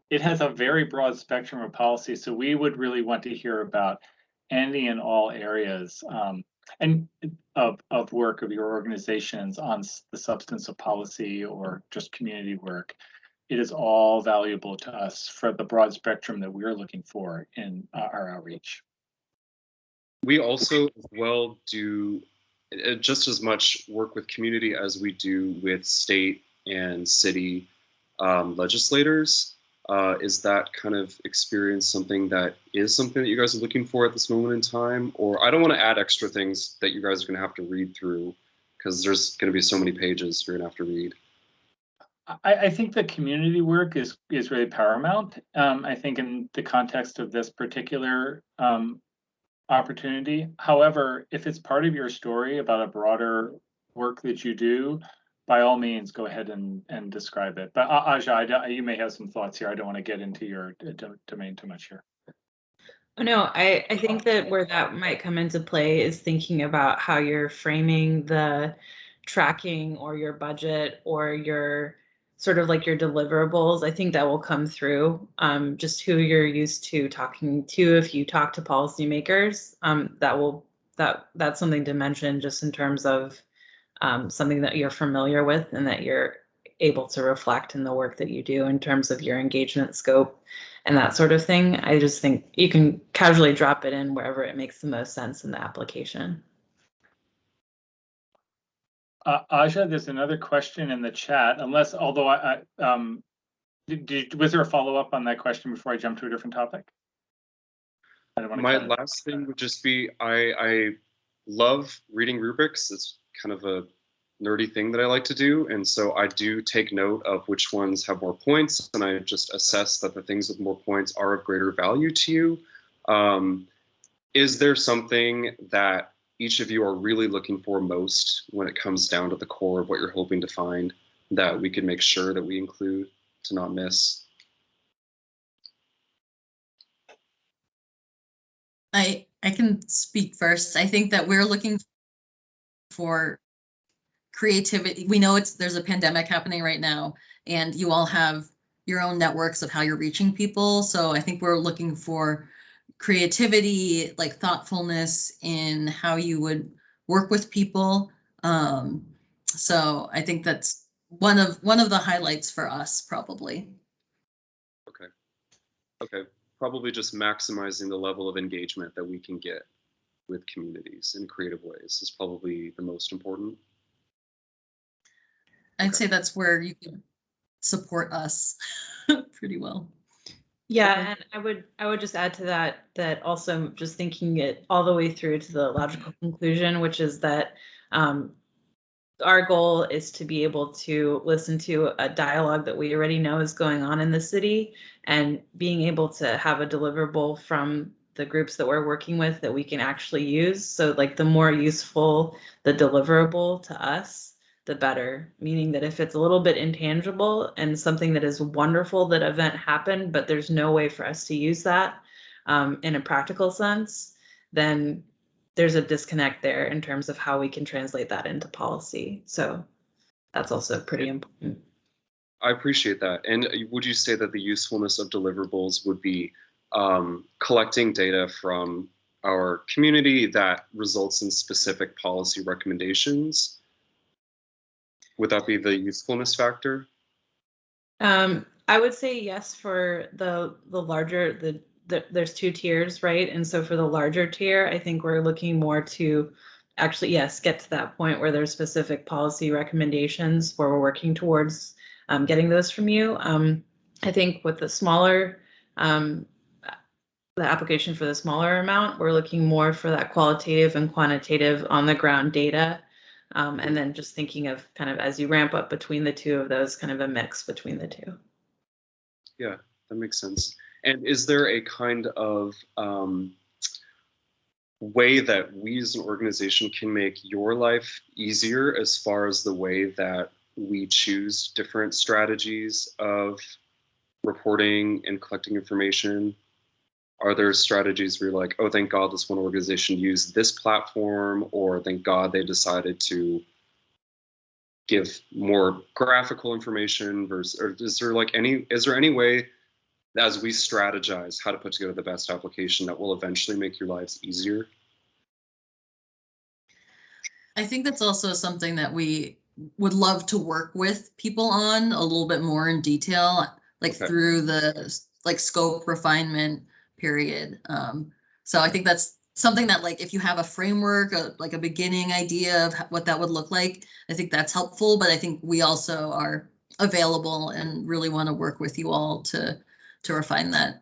It has a very broad spectrum of policy. So we would really want to hear about any and all areas and of work of your organizations on the substance of policy or just community work. It is all valuable to us for the broad spectrum that we're looking for in our outreach. We also as well do just as much work with community as we do with state and city legislators. Is that kind of experience something that you guys are looking for at this moment in time? Or I don't want to add extra things that you guys are going to have to read through, because there's going to be so many pages you're going to have to read. I think the community work is really paramount. I think in the context of this particular opportunity. However, if it's part of your story about a broader work that you do, by all means, go ahead and describe it. But Aja, you may have some thoughts here. I don't want to get into your domain too much here. No, I think that where that might come into play is thinking about how you're framing the tracking or your budget or your sort of like your deliverables. I think that will come through just who you're used to talking to. If you talk to policymakers, that's something to mention just in terms of something that you're familiar with and that you're able to reflect in the work that you do in terms of your engagement scope and that sort of thing. I just think you can casually drop it in wherever it makes the most sense in the application. Aja, there's another question in the chat, although was there a follow-up on that question before I jump to a different topic? My last thing would just be, I love reading rubrics. It's kind of a nerdy thing that I like to do. And so I do take note of which ones have more points, and I just assess that the things with more points are of greater value to you. Is there something that each of you are really looking for most when it comes down to the core of what you're hoping to find that we can make sure that we include to not miss? I can speak first. I think that we're looking for creativity. We know there's a pandemic happening right now, and you all have your own networks of how you're reaching people. So I think we're looking for creativity, like thoughtfulness in how you would work with people. So I think that's one of the highlights for us, probably. Okay. Probably just maximizing the level of engagement that we can get with communities in creative ways is probably the most important. I'd say that's where you can support us pretty well. Yeah, and I would just add to that also just thinking it all the way through to the logical conclusion, which is that our goal is to be able to listen to a dialogue that we already know is going on in the city, and being able to have a deliverable from the groups that we're working with that we can actually use. So like the more useful the deliverable to us, the better. Meaning that if it's a little bit intangible and something that is wonderful that event happened, but there's no way for us to use that in a practical sense, then there's a disconnect there in terms of how we can translate that into policy. So that's also pretty important. I appreciate that. And would you say that the usefulness of deliverables would be collecting data from our community that results in specific policy recommendations? Would that be the usefulness factor? I would say yes for the larger, there's two tiers, right? And so for the larger tier, I think we're looking more to actually, yes, get to that point where there's specific policy recommendations where we're working towards getting those from you. I think with the smaller, the application for the smaller amount, we're looking more for that qualitative and quantitative on the ground data. And then just thinking of kind of as you ramp up between the two of those, kind of a mix between the two. Yeah, that makes sense. And is there a kind of way that we as an organization can make your life easier as far as the way that we choose different strategies of reporting and collecting information? Are there strategies where you're like, oh, thank God this one organization used this platform, or thank God they decided to give more graphical information versus, or is there any way as we strategize how to put together the best application that will eventually make your lives easier? I think that's also something that we would love to work with people on a little bit more in detail, like Okay. through the scope refinement period. So I think that's something that, like, if you have a framework, like a beginning idea of what that would look like, I think that's helpful. But I think we also are available and really want to work with you all to refine that.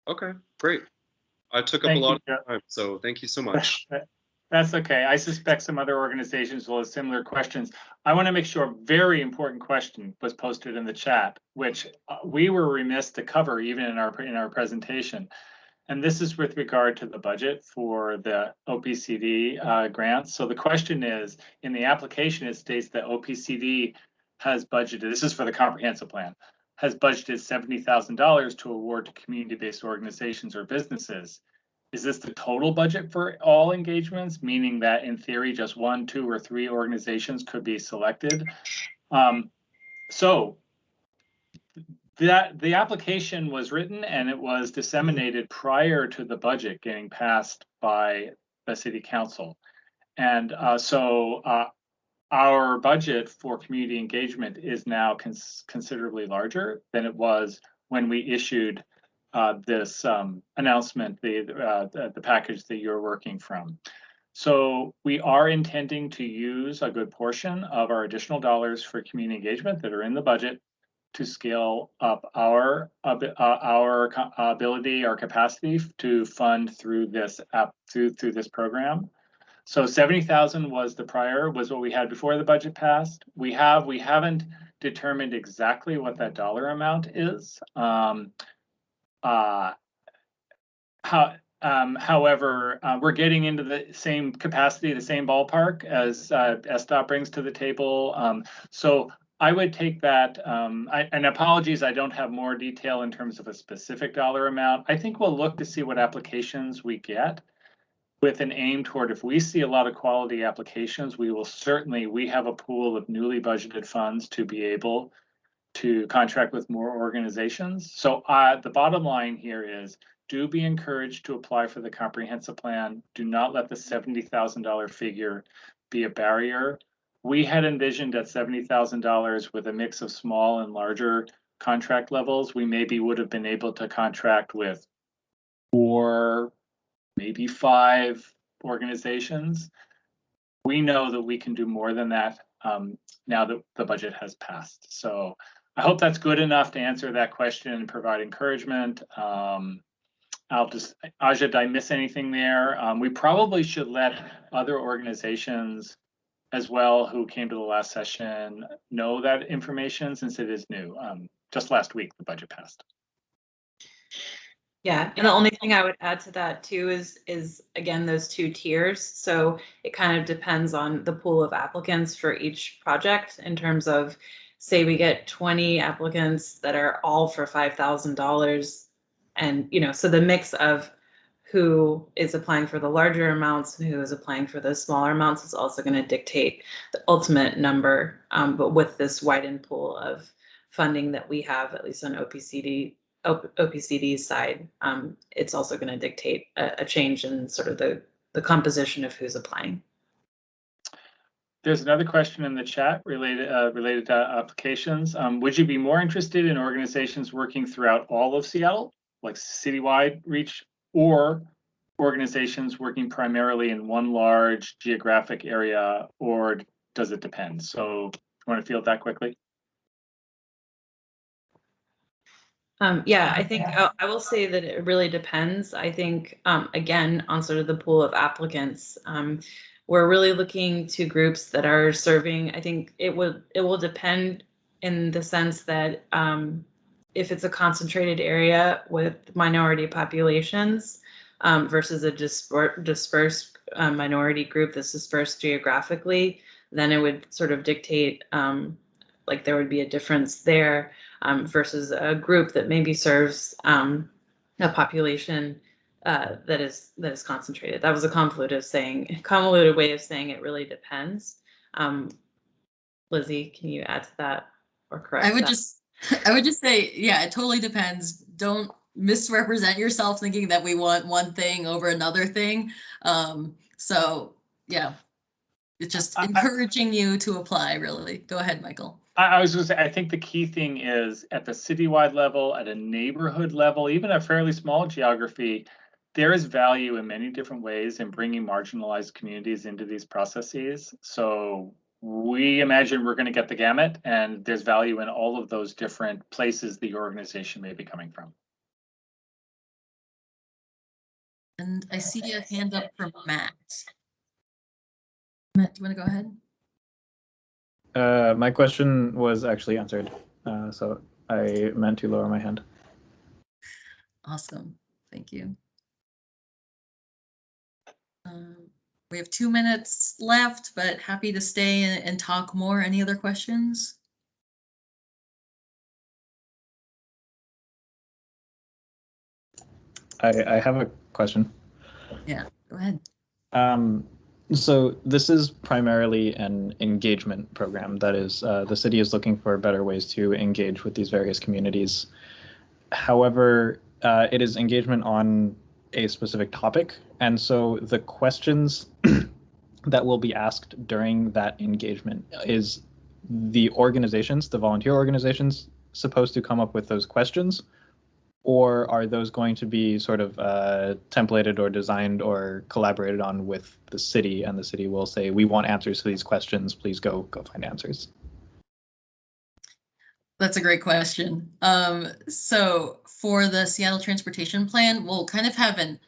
Okay, great. I took up a lot of time, so thank you so much. That's okay. I suspect some other organizations will have similar questions. I want to make sure a very important question was posted in the chat, which we were remiss to cover even in our presentation. And this is with regard to the budget for the OPCD grants. So the question is, in the application, it states that OPCD has budgeted, this is for the comprehensive plan, has budgeted $70,000 to award to community-based organizations or businesses. Is this the total budget for all engagements, meaning that in theory, just 1, 2, or 3 organizations could be selected? So that the application was written and it was disseminated prior to the budget getting passed by the city council. And so our budget for community engagement is now considerably larger than it was when we issued this announcement, the package that you're working from. So we are intending to use a good portion of our additional dollars for community engagement that are in the budget to scale up our ability, our capacity to fund through this through this program. So 70,000 was what we had before the budget passed. We haven't determined exactly what that dollar amount is. However, we're getting into the same capacity, the same ballpark as SDOT brings to the table. So I would take that, and apologies, I don't have more detail in terms of a specific dollar amount. I think we'll look to see what applications we get with an aim toward, if we see a lot of quality applications, we have a pool of newly budgeted funds to be able to contract with more organizations. So the bottom line here is, do be encouraged to apply for the comprehensive plan. Do not let the $70,000 figure be a barrier. We had envisioned at $70,000 with a mix of small and larger contract levels, we maybe would have been able to contract with 4, maybe 5 organizations. We know that we can do more than that now that the budget has passed. So I hope that's good enough to answer that question and provide encouragement. Aja, did I miss anything there? We probably should let other organizations as well who came to the last session know that information, since it is new. Just last week, the budget passed. Yeah, and the only thing I would add to that too is again those 2 tiers. So it kind of depends on the pool of applicants for each project, in terms of, say we get 20 applicants that are all for $5,000, and so the mix of who is applying for the larger amounts and who is applying for the smaller amounts is also going to dictate the ultimate number. But with this widened pool of funding that we have, at least on OPCD's side, it's also going to dictate a change in sort of the composition of who's applying. There's another question in the chat related to applications. Would you be more interested in organizations working throughout all of Seattle, like citywide reach, or organizations working primarily in one large geographic area, or does it depend? So you want to field that quickly? Yeah, I think I will say that it really depends. I think, again, on sort of the pool of applicants, we're really looking to groups that are serving. I think it will depend in the sense that if it's a concentrated area with minority populations versus a dispersed minority group that's dispersed geographically, then it would sort of dictate like there would be a difference there. Versus a group that maybe serves a population that is concentrated. That was a convoluted way of saying it really depends. Lizzie, can you add to that or correct? I would just say, yeah, it totally depends. Don't misrepresent yourself thinking that we want one thing over another thing. So yeah, it's just encouraging you to apply, really. Go ahead, Michael. I was going to say, I think the key thing is at the citywide level, at a neighborhood level, even a fairly small geography, there is value in many different ways in bringing marginalized communities into these processes. So we imagine we're going to get the gamut, and there's value in all of those different places the organization may be coming from. And I see a hand up from Matt. Matt, do you want to go ahead? My question was actually answered, so I meant to lower my hand. Awesome, thank you. We have 2 minutes left, but happy to stay and talk more. Any other questions? I have a question. Yeah, go ahead. So this is primarily an engagement program. That is, the city is looking for better ways to engage with these various communities. However, it is engagement on a specific topic. And so the questions that will be asked during that engagement, is the organizations, the volunteer organizations, supposed to come up with those questions? Or are those going to be sort of templated or designed or collaborated on with the city, and the city will say, we want answers to these questions, please go find answers? That's a great question. So for the Seattle Transportation Plan, we'll kind of have an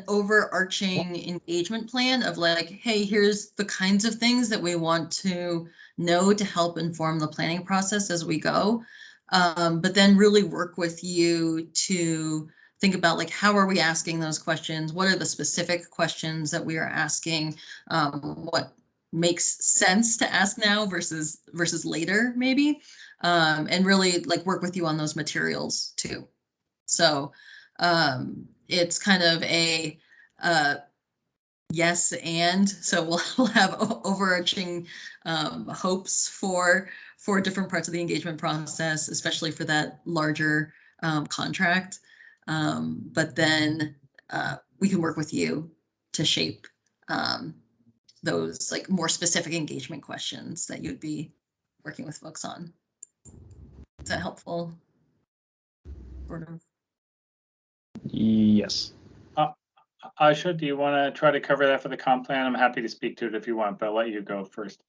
overarching engagement plan of like, hey, here's the kinds of things that we want to know to help inform the planning process as we go. But then really work with you to think about like, how are we asking those questions? What are the specific questions that we are asking? What makes sense to ask now versus later, maybe? And really like work with you on those materials too. So it's kind of a yes and, so we'll have overarching hopes for different parts of the engagement process, especially for that larger contract. But then we can work with you to shape those like more specific engagement questions that you'd be working with folks on. Is that helpful? Sort of. Yes. Aisha, do you want to try to cover that for the comp plan? I'm happy to speak to it if you want, but I'll let you go first.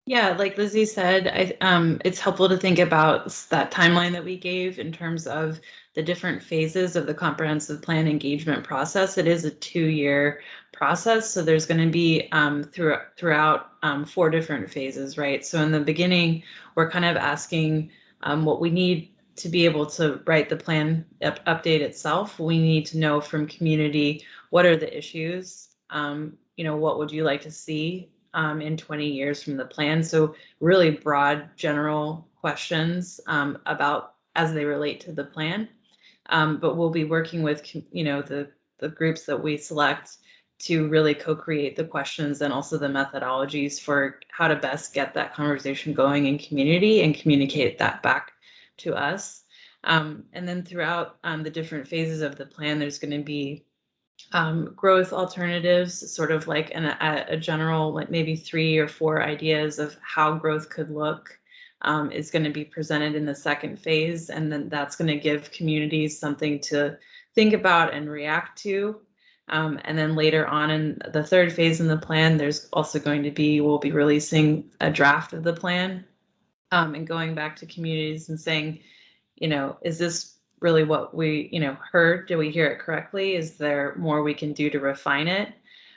Yeah, like Lizzie said, it's helpful to think about that timeline that we gave in terms of the different phases of the comprehensive plan engagement process. It is a 2-year process, so there's going to be throughout 4 different phases, right? So in the beginning, we're kind of asking what we need to be able to write the plan update itself. We need to know from community, what are the issues? What would you like to see in 20 years from the plan? So really broad general questions about as they relate to the plan. But we'll be working with, the groups that we select to really co-create the questions and also the methodologies for how to best get that conversation going in community and communicate that back to us. And then throughout the different phases of the plan, there's going to be growth alternatives, sort of like a general, like maybe 3 or 4 ideas of how growth could look is going to be presented in the second phase. And then that's going to give communities something to think about and react to. And then later on in the third phase in the plan, there's also going to be, we'll be releasing a draft of the plan, and going back to communities and saying, you know, is this really what we, you know, heard? Did we hear it correctly? Is there more we can do to refine it?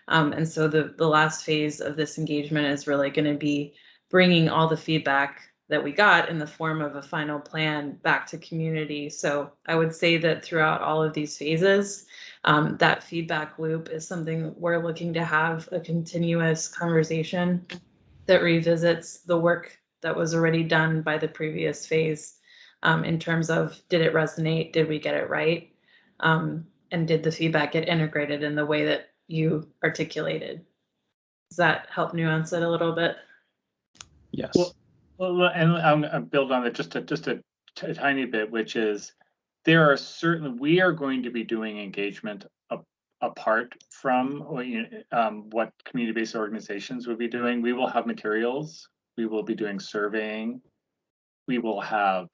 And so the last phase of this engagement is really going to be bringing all the feedback that we got in the form of a final plan back to community. So I would say that throughout all of these phases, that feedback loop is something we're looking to have a continuous conversation that revisits the work that was already done by the previous phase, in terms of, did it resonate? Did we get it right? And did the feedback get integrated in the way that you articulated? Does that help nuance it a little bit? Yes. Well, and I'm build on it just a tiny bit, which is there are certainly, we are going to be doing engagement apart from what community-based organizations would be doing. We will have materials. We will be doing surveying. We will have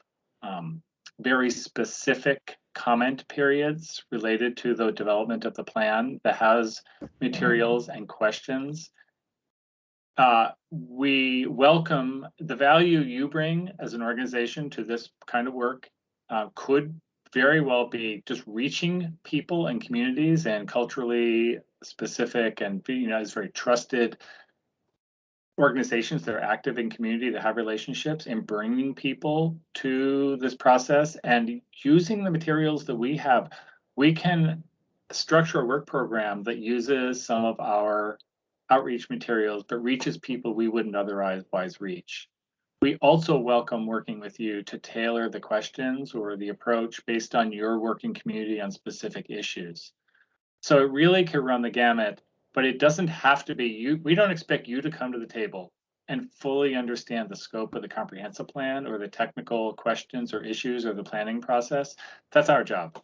very specific comment periods related to the development of the plan that has materials and questions. We welcome the value you bring as an organization to this kind of work. Could very well be just reaching people and communities and culturally specific and, you know, as very trusted organizations that are active in community, that have relationships, and bringing people to this process and using the materials that we have. We can structure a work program that uses some of our outreach materials, but reaches people we wouldn't otherwise reach. We also welcome working with you to tailor the questions or the approach based on your working community on specific issues. So it really could run the gamut, but it doesn't have to be you. We don't expect you to come to the table and fully understand the scope of the comprehensive plan or the technical questions or issues or the planning process. That's our job.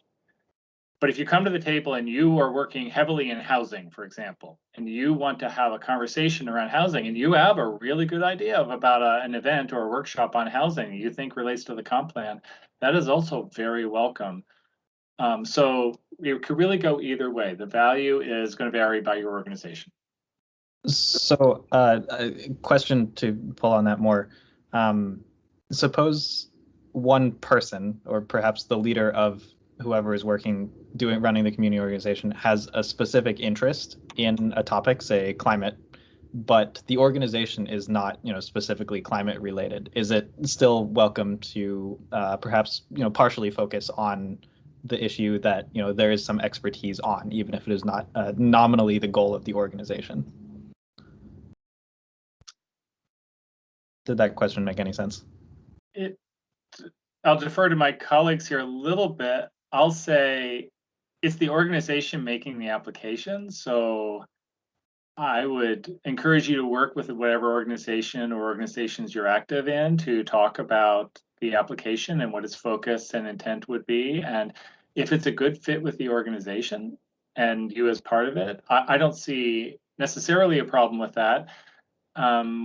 But if you come to the table and you are working heavily in housing, for example, and you want to have a conversation around housing and you have a really good idea about an event or a workshop on housing you think relates to the comp plan, that is also very welcome. So it could really go either way. The value is going to vary by your organization. So a question to pull on that more. Suppose one person, or perhaps the leader of whoever is running the community organization, has a specific interest in a topic, say climate, but the organization is not, specifically climate related. Is it still welcome to perhaps, partially focus on the issue that, there is some expertise on, even if it is not nominally the goal of the organization? Did that question make any sense? I'll defer to my colleagues here a little bit. I'll say it's the organization making the application. So I would encourage you to work with whatever organization or organizations you're active in to talk about the application and what its focus and intent would be. And if it's a good fit with the organization and you as part of it, I don't see necessarily a problem with that.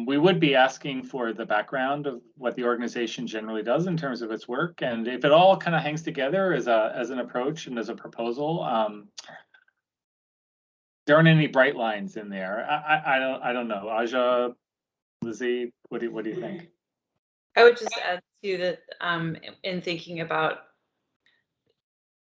We would be asking for the background of what the organization generally does in terms of its work, and if it all kind of hangs together as an approach and as a proposal, there aren't any bright lines in there. I don't know. Aja, Lizzie, what do you think? I would just add to that, in thinking about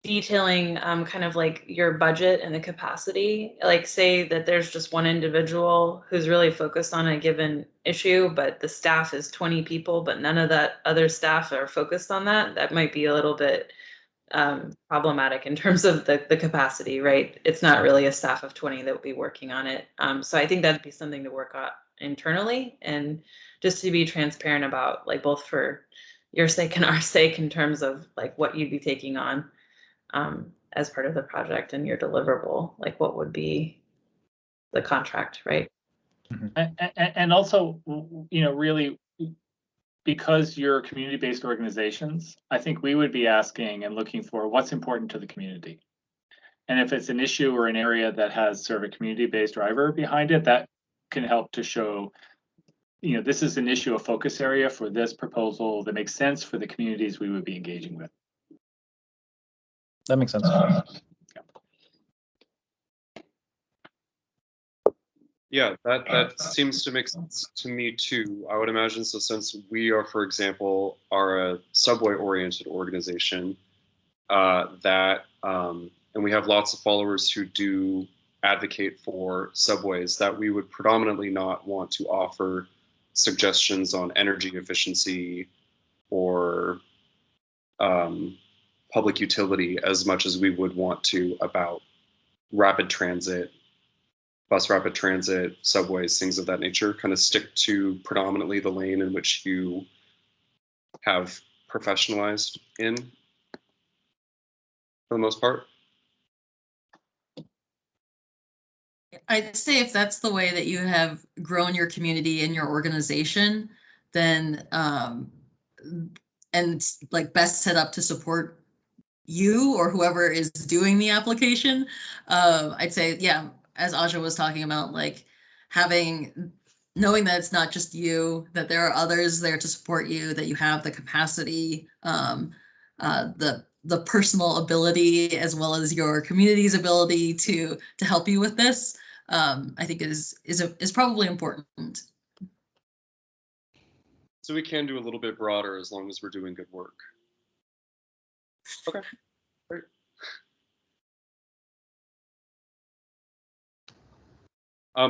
detailing kind of like your budget and the capacity, like say that there's just one individual who's really focused on a given issue, but the staff is 20 people, but none of that other staff are focused on that. That might be a little bit problematic in terms of the capacity, right? It's not really a staff of 20 that would be working on it. So I think that'd be something to work on internally, and just to be transparent about, like, both for your sake and our sake in terms of like what you'd be taking on as part of the project and your deliverable, like what would be the contract, right? And also, really, because you're community-based organizations, I think we would be asking and looking for what's important to the community. And if it's an issue or an area that has sort of a community-based driver behind it, that can help to show, this is an issue, a focus area for this proposal that makes sense for the communities we would be engaging with. That makes sense. Yeah, that seems to make sense to me too. I would imagine, so since we are, for example, are a subway-oriented organization, and we have lots of followers who do advocate for subways, that we would predominantly not want to offer suggestions on energy efficiency or public utility as much as we would want to about rapid transit, bus rapid transit, subways, things of that nature. Kind of stick to predominantly the lane in which you have professionalized in, for the most part. I'd say if that's the way that you have grown your community and your organization, then and it's like best set up to support you or whoever is doing the application, I'd say, yeah, as Aja was talking about, like knowing that it's not just you, that there are others there to support you, that you have the capacity, the personal ability, as well as your community's ability to help you with this, I think is probably important. So we can do a little bit broader as long as we're doing good work. Okay, great.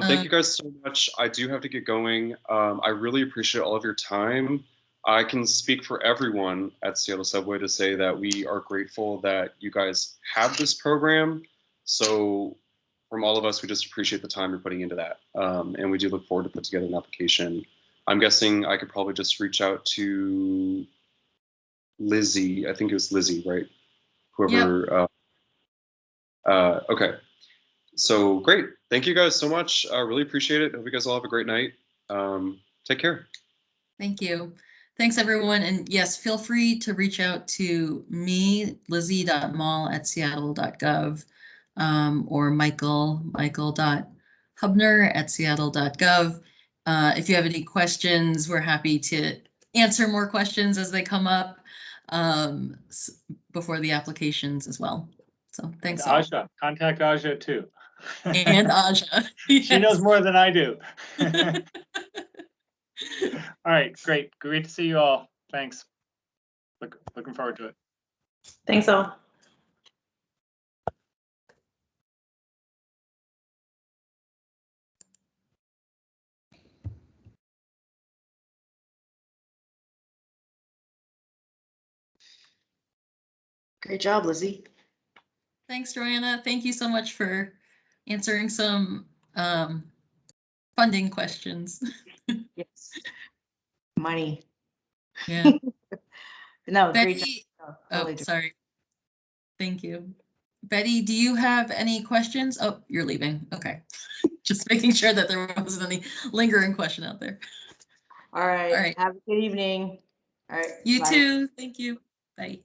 Thank you guys so much. I do have to get going. I really appreciate all of your time. I can speak for everyone at Seattle Subway to say that we are grateful that you guys have this program. So from all of us, we just appreciate the time you're putting into that. And we do look forward to put together an application. I'm guessing I could probably just reach out to Lizzie. I think it was Lizzie, right? Whoever. Yep. Okay. So great. Thank you guys so much. I really appreciate it. Hope you guys all have a great night. Take care. Thank you. Thanks, everyone. And yes, feel free to reach out to me, lizzie.mall@seattle.gov, or michael.hubner@seattle.gov. If you have any questions, we're happy to answer more questions as they come up before the applications as well. So thanks. Aja, contact Aja too. And Aja. Yes. She knows more than I do. All right, great to see you all. Thanks. Looking forward to it. Thanks all. Great job, Lizzie. Thanks, Joanna. Thank you so much for answering some funding questions. Yes. Money. Yeah. No, Betty, great job. oh, sorry. Thank you. Betty, do you have any questions? Oh, you're leaving. Okay. Just making sure that there wasn't any lingering question out there. All right. All right. Have a good evening. All right. You bye. too. Thank you. Bye.